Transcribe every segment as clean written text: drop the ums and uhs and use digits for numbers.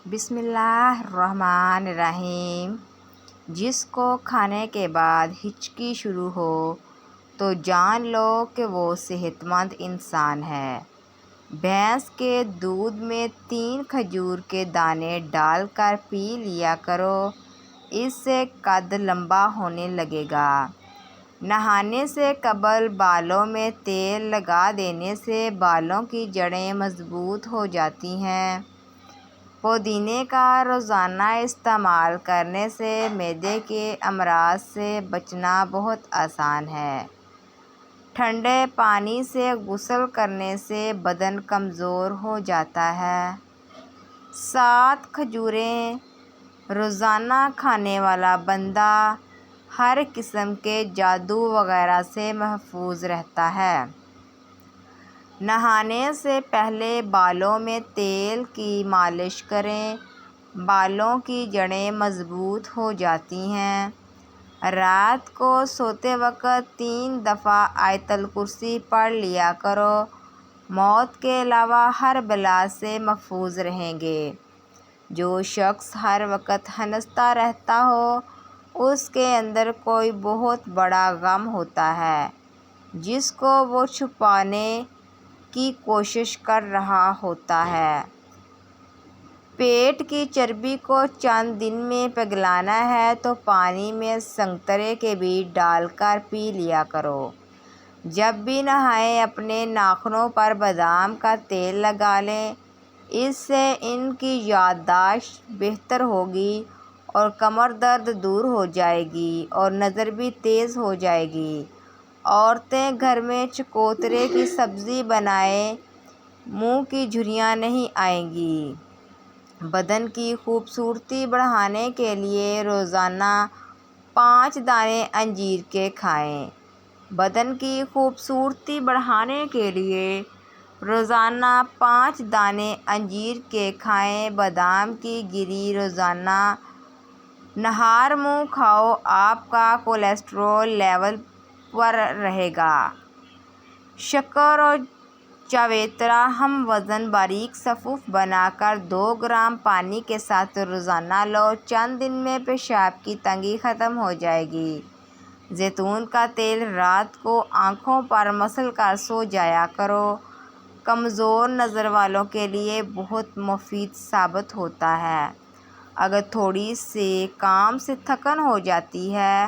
بسم اللہ الرحمن الرحیم۔ جس کو کھانے کے بعد ہچکی شروع ہو تو جان لو کہ وہ صحت مند انسان ہے۔ بھینس کے دودھ میں 3 کھجور کے دانے ڈال کر پی لیا کرو، اس سے قد لمبا ہونے لگے گا۔ نہانے سے قبل بالوں میں تیل لگا دینے سے بالوں کی جڑیں مضبوط ہو جاتی ہیں۔ پودینے کا روزانہ استعمال کرنے سے معدے کے امراض سے بچنا بہت آسان ہے۔ ٹھنڈے پانی سے غسل کرنے سے بدن کمزور ہو جاتا ہے۔ 7 کھجوریں روزانہ کھانے والا بندہ ہر قسم کے جادو وغیرہ سے محفوظ رہتا ہے۔ نہانے سے پہلے بالوں میں تیل کی مالش کریں، بالوں کی جڑیں مضبوط ہو جاتی ہیں۔ رات کو سوتے وقت 3 دفعہ آیت الکرسی پڑھ لیا کرو، موت کے علاوہ ہر بلا سے محفوظ رہیں گے۔ جو شخص ہر وقت ہنستا رہتا ہو، اس کے اندر کوئی بہت بڑا غم ہوتا ہے جس کو وہ چھپانے کی کوشش کر رہا ہوتا ہے۔ پیٹ کی چربی کو چند دن میں پگھلانا ہے تو پانی میں سنگترے کے بیج ڈال کر پی لیا کرو۔ جب بھی نہائیں اپنے ناخنوں پر بادام کا تیل لگا لیں، اس سے ان کی یادداشت بہتر ہوگی اور کمر درد دور ہو جائے گی اور نظر بھی تیز ہو جائے گی۔ عورتیں گھر میں چکوترے کی سبزی بنائیں، منہ کی جھریاں نہیں آئیں گی۔ بدن کی خوبصورتی بڑھانے کے لیے روزانہ 5 دانے انجیر کے کھائیں۔ بدن کی خوبصورتی بڑھانے کے لیے روزانہ 5 دانے انجیر کے کھائیں۔ بادام کی گری روزانہ نہار منہ کھاؤ، آپ کا کولیسٹرول لیول پر رہے گا۔ شکر اور چاویترا ہم وزن باریک صفوف بنا کر 2 گرام پانی کے ساتھ روزانہ لو، چند دن میں پیشاب کی تنگی ختم ہو جائے گی۔ زیتون کا تیل رات کو آنکھوں پر مسل کر سو جایا کرو، کمزور نظر والوں کے لیے بہت مفید ثابت ہوتا ہے۔ اگر تھوڑی سی کام سے تھکن ہو جاتی ہے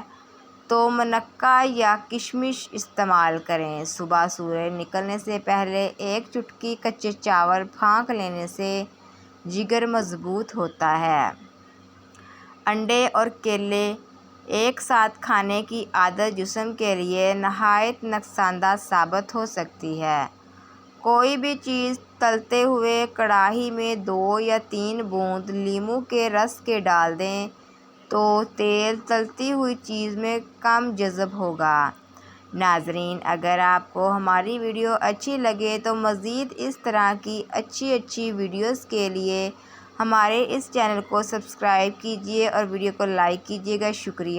تو منقہ یا کشمش استعمال کریں۔ صبح سورج نکلنے سے پہلے 1 چٹکی کچے چاول پھونک لینے سے جگر مضبوط ہوتا ہے۔ انڈے اور کیلے ایک ساتھ کھانے کی عادت جسم کے لیے نہایت نقصان دہ ثابت ہو سکتی ہے۔ کوئی بھی چیز تلتے ہوئے کڑاہی میں 2 یا 3 بوند لیموں کے رس کے ڈال دیں تو تیل تلتی ہوئی چیز میں کم جذب ہوگا۔ ناظرین، اگر آپ کو ہماری ویڈیو اچھی لگے تو مزید اس طرح کی اچھی ویڈیوز کے لیے ہمارے اس چینل کو سبسکرائب کیجیے اور ویڈیو کو لائک کیجیے گا۔ شکریہ۔